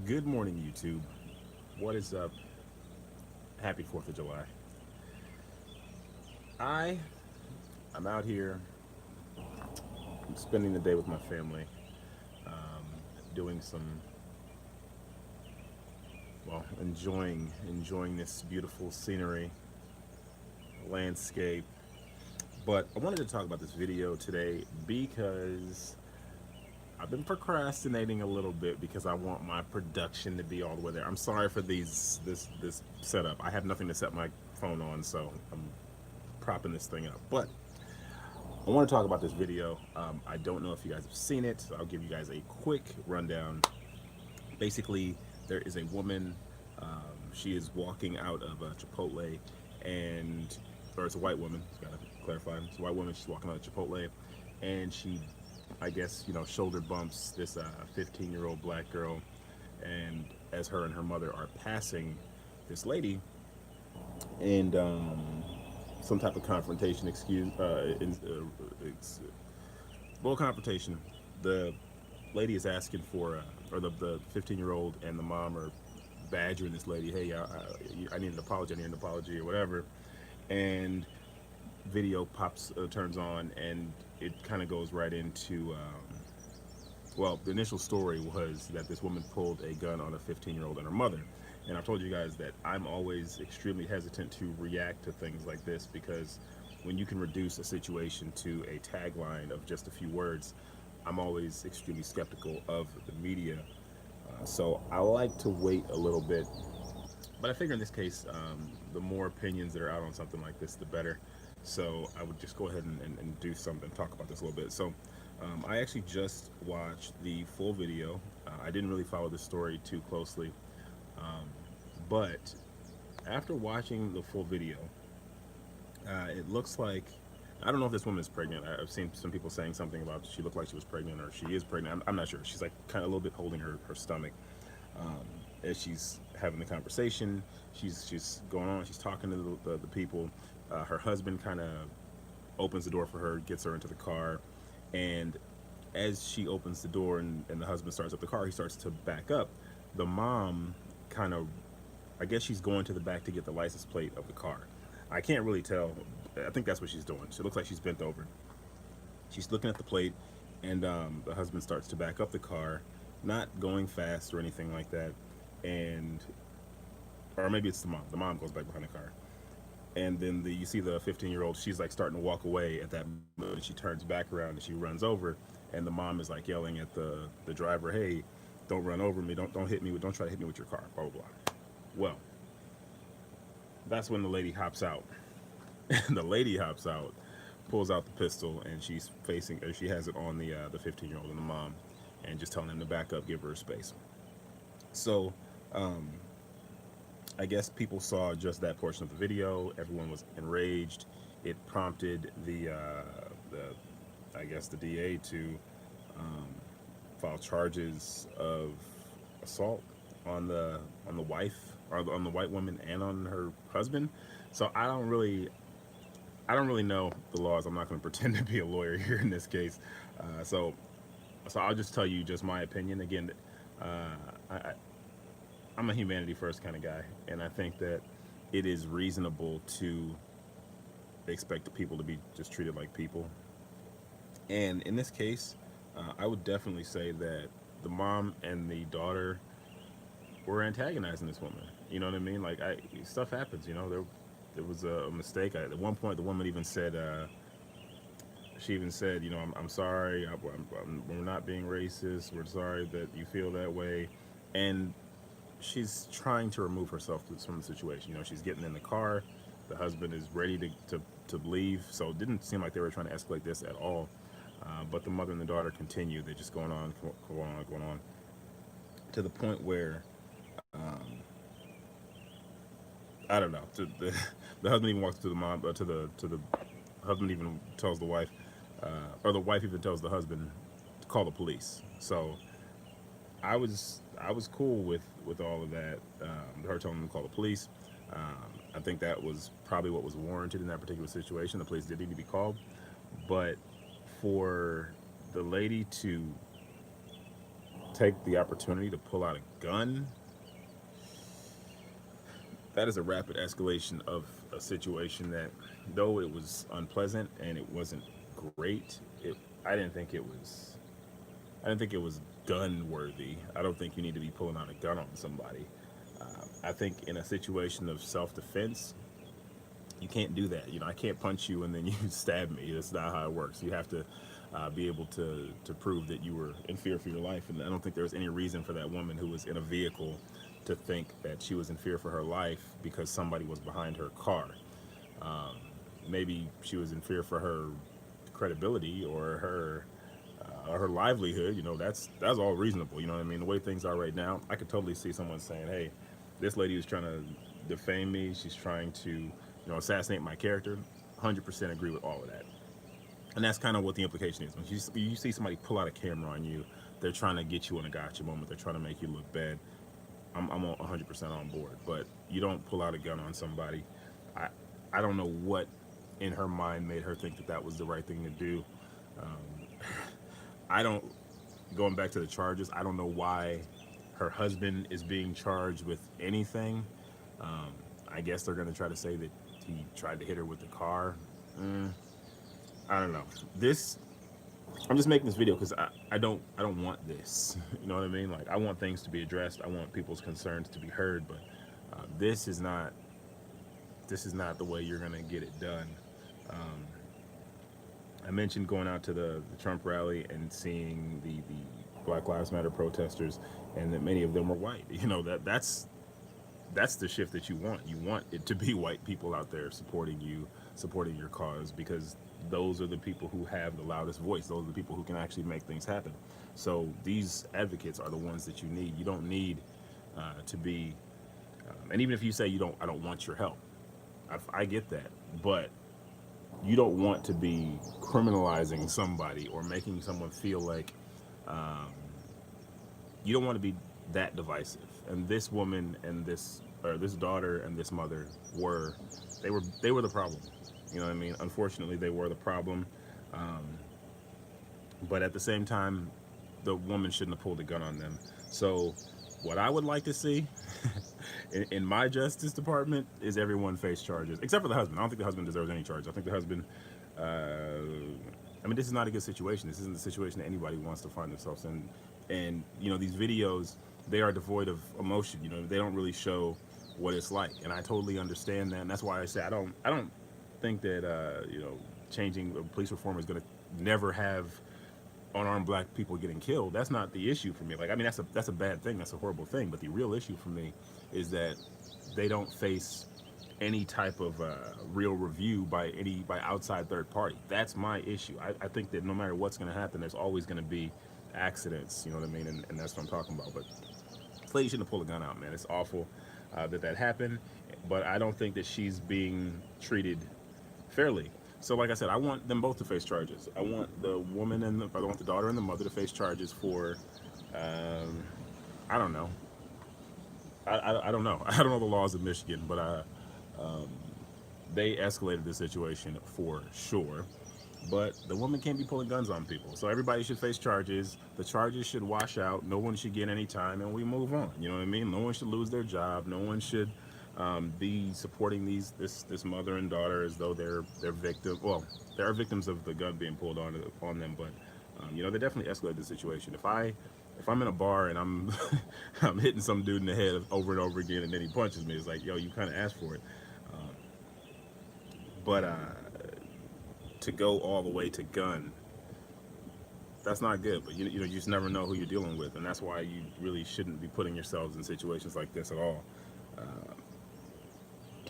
Good morning, YouTube. What is up? Happy 4th of July. I I'm out here. I'm spending the day with my family, doing some, enjoying this beautiful scenery, landscape. But I wanted to talk about this video today because I've been procrastinating a little bit because I want my production to be all the way there. I'm sorry for this setup. I have nothing to set my phone on, so I'm propping this thing up. But I want to talk about this video. I don't know if you guys have seen it, so I'll give you guys a quick rundown. Basically, there is a woman. She is walking out of a Chipotle, or it's a white woman. Gotta clarify. It's a white woman. She's walking out of Chipotle, and she, I guess, shoulder bumps this 15-year-old black girl, and as her and her mother are passing this lady, and some type of confrontation, confrontation. The lady is asking for, or the 15-year-old and the mom are badgering this lady. Hey, I need an apology. I need an apology, or whatever. And video turns on, and it kind of goes right into. The initial story was that this woman pulled a gun on a 15-year-old and her mother. And I've told you guys that I'm always extremely hesitant to react to things like this because when you can reduce a situation to a tagline of just a few words, I'm always extremely skeptical of the media. So I like to wait a little bit. But I figure in this case, the more opinions that are out on something like this, the better. So I would just go ahead and do something, talk about this a little bit. So I actually just watched the full video. I didn't really follow the story too closely. But after watching the full video, it looks like, I don't know if this woman is pregnant. I've seen some people saying something about she looked like she was pregnant or she is pregnant. I'm not sure. She's like kind of a little bit holding her stomach as she's having the conversation. She's going on. She's talking to the people. Her husband kind of opens the door for her, gets her into the car, and as she opens the door and the husband starts up the car, he starts to back up. The mom kind of, I guess she's going to the back to get the license plate of the car. I can't really tell. I think that's what she's doing. She looks like she's bent over. She's looking at the plate, and the husband starts to back up the car, not going fast or anything like that. And, or maybe it's the mom. The mom goes back behind the car. And then you see the 15-year-old, she's like starting to walk away at that moment. She turns back around and she runs over. And the mom is like yelling at the driver, hey, don't run over me. Don't hit me. Don't try to hit me with your car, blah, blah, blah. Well, that's when the lady hops out. The lady hops out, pulls out the pistol, and she's facing, or she has it on the 15-year-old and the mom, and just telling them to back up, give her space. So, I guess people saw just that portion of the video. Everyone was enraged. It prompted I guess the DA to file charges of assault on the wife, or on the white woman, and on her husband. So I don't really know the laws. I'm not going to pretend to be a lawyer here in this case. So I'll just tell you just my opinion. Again, I'm a humanity first kind of guy, and I think that it is reasonable to expect the people to be just treated like people. And in this case, I would definitely say that the mom and the daughter were antagonizing this woman. You know what I mean? Like, stuff happens. There was a mistake. At one point, the woman even said, she even said, I'm sorry. We're not being racist. We're sorry that you feel that way. And she's trying to remove herself from the situation. She's getting in the car. The husband is ready to leave. So it didn't seem like they were trying to escalate this at all. But the mother and the daughter continue. They're just going on, to the point where, I don't know. The husband even walks to the mom, to the husband even tells the wife, or the wife even tells the husband to call the police. So I was cool with all of that. Her telling them to call the police. I think that was probably what was warranted in that particular situation. The police did need to be called, but for the lady to take the opportunity to pull out a gun, that is a rapid escalation of a situation that, though it was unpleasant and it wasn't great, I didn't think it was I didn't think it was gun worthy. I don't think you need to be pulling out a gun on somebody. I think in a situation of self defense, you can't do that. I can't punch you and then you stab me. That's not how it works. You have to be able to prove that you were in fear for your life. And I don't think there was any reason for that woman who was in a vehicle to think that she was in fear for her life because somebody was behind her car. Maybe she was in fear for her credibility or her livelihood. That's all reasonable. You know what I mean? The way things are right now, I could totally see someone saying, "Hey, this lady was trying to defame me. She's trying to, assassinate my character." 100% agree with all of that. And that's kind of what the implication is. When you see somebody pull out a camera on you, they're trying to get you in a gotcha moment. They're trying to make you look bad. I'm 100% on board. But you don't pull out a gun on somebody. I don't know what in her mind made her think that was the right thing to do. Going back to the charges, I don't know why her husband is being charged with anything. I guess they're going to try to say that he tried to hit her with the car. I don't know. I'm just making this video because I don't want this. You know what I mean? Like, I want things to be addressed. I want people's concerns to be heard. But this is not the way you're going to get it done. I mentioned going out to the Trump rally and seeing the Black Lives Matter protesters, and that many of them were white. That's the shift that you want. You want it to be white people out there supporting you, supporting your cause, because those are the people who have the loudest voice. Those are the people who can actually make things happen. So these advocates are the ones that you need. You don't need to be, and even if you say I don't want your help, I get that, but you don't want to be criminalizing somebody or making someone feel like you don't want to be that divisive. And this woman and this daughter and this mother were the problem. You know what I mean? Unfortunately, they were the problem. But at the same time, the woman shouldn't have pulled a gun on them. So what I would like to see in my Justice Department is everyone face charges, except for the husband. I don't think the husband deserves any charge. I think the husband, this is not a good situation. This isn't the situation that anybody wants to find themselves in. And, these videos, they are devoid of emotion. They don't really show what it's like. And I totally understand that. And that's why I say I don't think that, changing police reform is going to never have unarmed black people getting killed. That's not the issue for me. That's a bad thing. That's a horrible thing. But the real issue for me is that they don't face any type of real review by outside third party. That's my issue. I think that no matter what's going to happen, there's always going to be accidents. You know what I mean? And that's what I'm talking about. But this lady shouldn't have pulled a gun out, man. It's awful that happened. But I don't think that she's being treated fairly. So like I said, I want them both to face charges. I want the woman I want the daughter and the mother to face charges for, I don't know. I don't know. I don't know the laws of Michigan, but they escalated the situation for sure. But the woman can't be pulling guns on people. So everybody should face charges. The charges should wash out. No one should get any time, and we move on. You know what I mean? No one should lose their job. No one should be supporting this mother and daughter as though they're victim. Well, they are victims of the gun being pulled on them, but they definitely escalated the situation. If I'm in a bar and I'm I'm hitting some dude in the head over and over again, and then he punches me, it's like, yo, you kind of asked for it. But to go all the way to gun, that's not good. But you just never know who you're dealing with, and that's why you really shouldn't be putting yourselves in situations like this at all.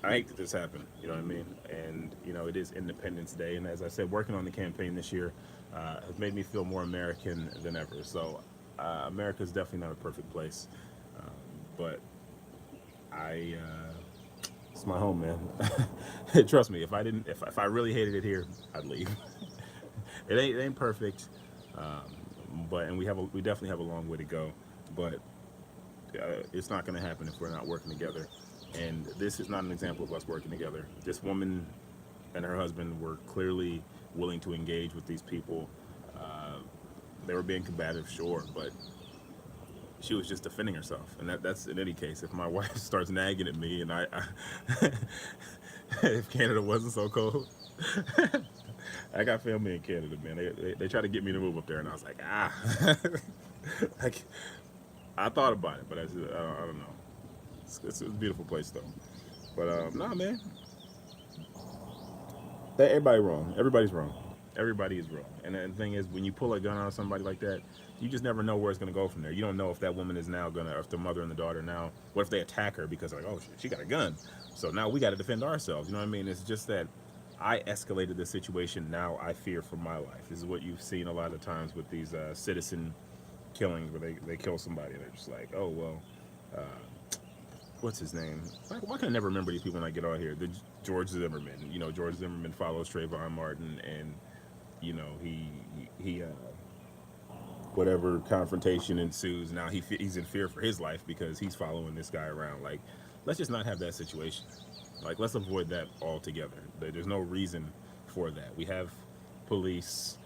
I hate that this happened, you know what I mean? And, it is Independence Day. And as I said, working on the campaign this year has made me feel more American than ever. So America is definitely not a perfect place. But it's my home, man. Trust me, if I really hated it here, I'd leave. It ain't perfect. But we definitely have a long way to go. But it's not going to happen if we're not working together. And this is not an example of us working together. This woman and her husband were clearly willing to engage with these people. they were being combative, sure, but she was just defending herself, and that's in any case. If my wife starts nagging at me, and I if Canada wasn't so cold, I got family in Canada, man. They try to get me to move up there, and I was like, like, I thought about it, but I said, I don't know. It's a beautiful place though. But nah, man, everybody wrong. Everybody's wrong. Everybody is wrong. And the thing is, when you pull a gun on somebody like that, you just never know where it's going to go from there. You don't know if that woman is now going to, or if the mother and the daughter now, what if they attack her because they're like, oh, she got a gun. So now we got to defend ourselves. You know what I mean? It's just that I escalated the situation. Now I fear for my life. This is what you've seen a lot of times with these citizen killings where they kill somebody. And they're just like, oh, well, what's his name? Why can I never remember these people when I get on here? The George Zimmerman. You know, George Zimmerman follows Trayvon Martin, and you know he whatever confrontation ensues. Now he's in fear for his life because he's following this guy around. Like, let's just not have that situation. Like, let's avoid that altogether. There's no reason for that. We have police;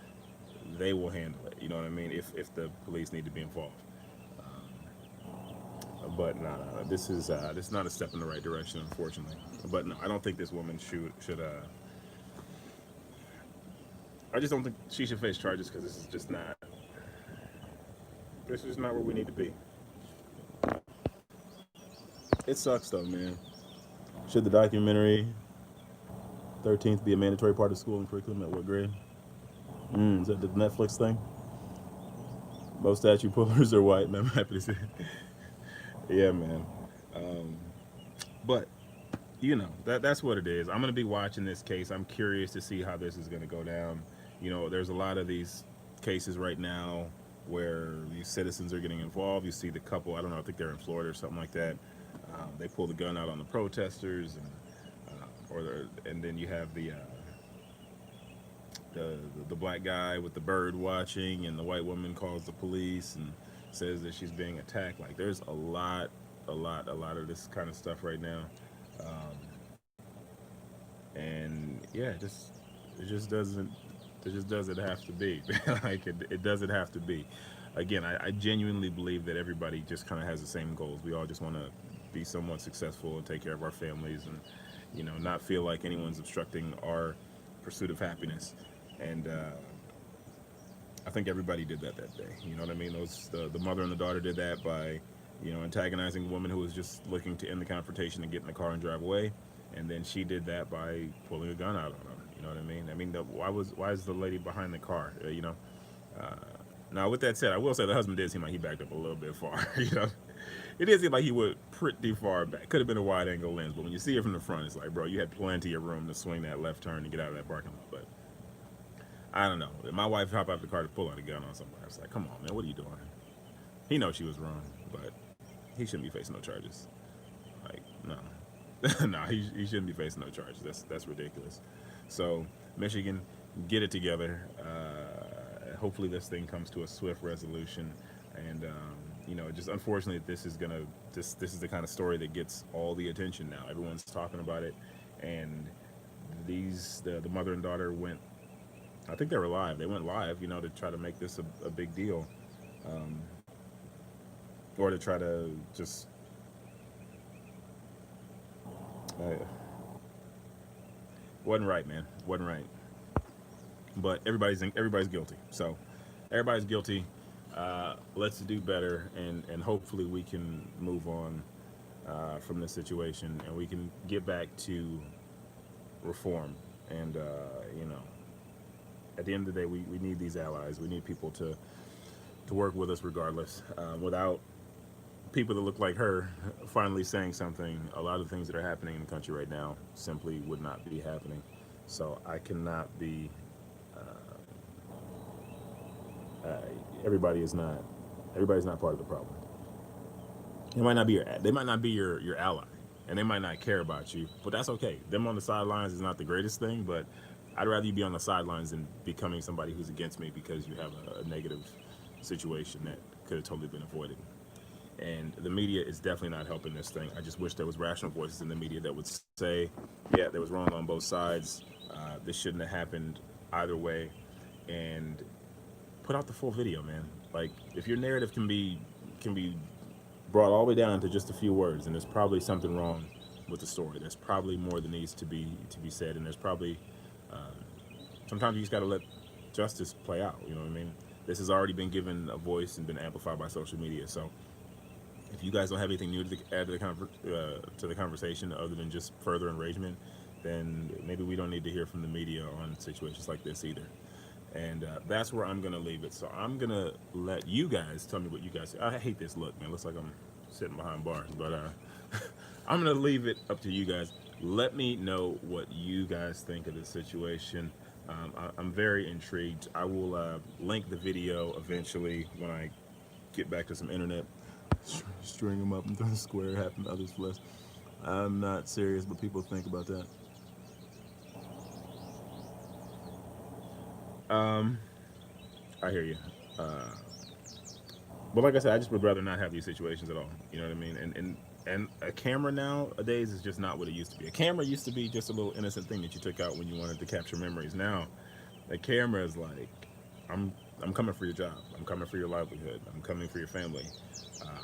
they will handle it. You know what I mean? If the police need to be involved. But no, this is not a step in the right direction, unfortunately. But no, I don't think this woman should. I just don't think she should face charges because this is just not. This is not where we need to be. It sucks though, man. Should the documentary 13th be a mandatory part of school and curriculum at what grade? Is that the Netflix thing? Most statue pullers are white, man. I'm happy to see it. Yeah, man. But you know that's what it is. I'm gonna be watching this case. I'm curious to see how this is gonna go down. You know, there's a lot of these cases right now where these citizens are getting involved. You see the couple. I don't know. I think they're in Florida or something like that. They pull the gun out on the protesters, and then you have the black guy with the bird watching, and the white woman calls the police and says that she's being attacked. Like, there's a lot of this kind of stuff right now, and yeah, it just doesn't have to be. Like, it doesn't have to be. Again, I genuinely believe that everybody just kind of has the same goals. We all just want to be somewhat successful and take care of our families, and you know, not feel like anyone's obstructing our pursuit of happiness. And I think everybody did that day. You know what I mean? The mother and the daughter did that by, you know, antagonizing a woman who was just looking to end the confrontation and get in the car and drive away. And then she did that by pulling a gun out on her. You know what I mean? I mean, why is the lady behind the car? You know. Now, with that said, I will say the husband did seem like he backed up a little bit far. You know, it did seem like he went pretty far back. Could have been a wide angle lens, but when you see it from the front, it's like, bro, you had plenty of room to swing that left turn and get out of that parking lot. But I don't know. My wife hopped out the car to pull out a gun on somebody. I was like, come on, man, what are you doing? He knows she was wrong, but he shouldn't be facing no charges. Like, no. No, he shouldn't be facing no charges. That's ridiculous. So, Michigan, get it together. Hopefully this thing comes to a swift resolution. And, you know, just unfortunately, this is the kind of story that gets all the attention now. Everyone's talking about it. And the mother and daughter went, I think they were live. They went live, you know, to try to make this a big deal, or to try to just wasn't right, man. Wasn't right. But everybody's guilty. So everybody's guilty. Let's do better, and hopefully we can move on from this situation, and we can get back to reform. And you know, at the end of the day, we need these allies. We need people to work with us regardless. Without people that look like her finally saying something, a lot of things that are happening in the country right now simply would not be happening. So I cannot be. Everybody's not part of the problem. They might not be your ally, and they might not care about you, but that's okay. Them on the sidelines is not the greatest thing, but I'd rather you be on the sidelines than becoming somebody who's against me because you have a negative situation that could have totally been avoided. And the media is definitely not helping this thing. I just wish there was rational voices in the media that would say, yeah, there was wrong on both sides. This shouldn't have happened either way. And put out the full video, man. Like, if your narrative can be brought all the way down to just a few words, and there's probably something wrong with the story. There's probably more that needs to be said, and there's probably sometimes you just got to let justice play out. You know what I mean? This has already been given a voice and been amplified by social media. So if you guys don't have anything new to add to the conversation other than just further enragement, then maybe we don't need to hear from the media on situations like this either. And that's where I'm gonna leave it. So I'm gonna let you guys tell me what you guys. I hate this look, man. It looks like I'm sitting behind bars, but I'm gonna leave it up to you guys. Let me know what you guys think of this situation. I'm very intrigued. I will link the video eventually when I get back to some internet. String them up and throw the square half and others less. I'm not serious, but people think about that. I hear you. But like I said, I just would rather not have these situations at all. You know what I mean? And a camera nowadays is just not what it used to be. A camera used to be just a little innocent thing that you took out when you wanted to capture memories. Now, a camera is like, I'm coming for your job. I'm coming for your livelihood. I'm coming for your family.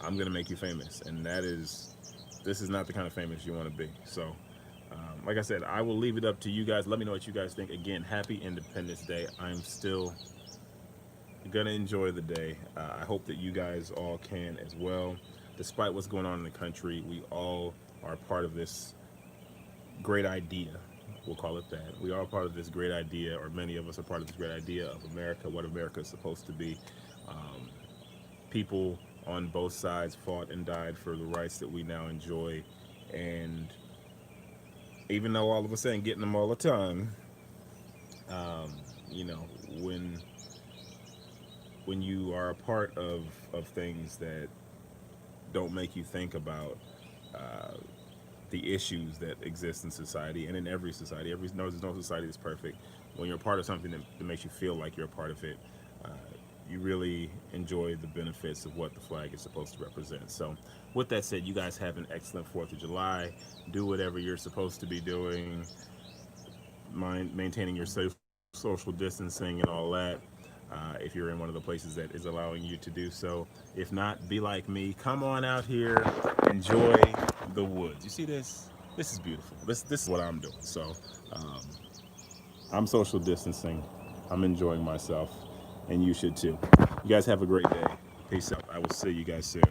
I'm gonna make you famous, and this is not the kind of famous you want to be. So, like I said, I will leave it up to you guys. Let me know what you guys think. Again, happy Independence Day. I'm still gonna enjoy the day. I hope that you guys all can as well. Despite what's going on in the country, we all are part of this great idea. We'll call it that. We are part of this great idea, or many of us are part of this great idea of America, what America is supposed to be. People on both sides fought and died for the rights that we now enjoy. And even though all of us ain't getting them all the time, you know, when you are a part of things that don't make you think about the issues that exist in society and in every society. There's no society that's perfect. When you're a part of something that makes you feel like you're a part of it, you really enjoy the benefits of what the flag is supposed to represent. So with that said, you guys have an excellent 4th of July. Do whatever you're supposed to be doing. Maintaining your social distancing and all that. If you're in one of the places that is allowing you to do so. If not, be like me. Come on out here, enjoy the woods. You see this? This is beautiful. This is what I'm doing. So I'm social distancing. I'm enjoying myself, and you should too. You guys have a great day. Peace out. I will see you guys soon.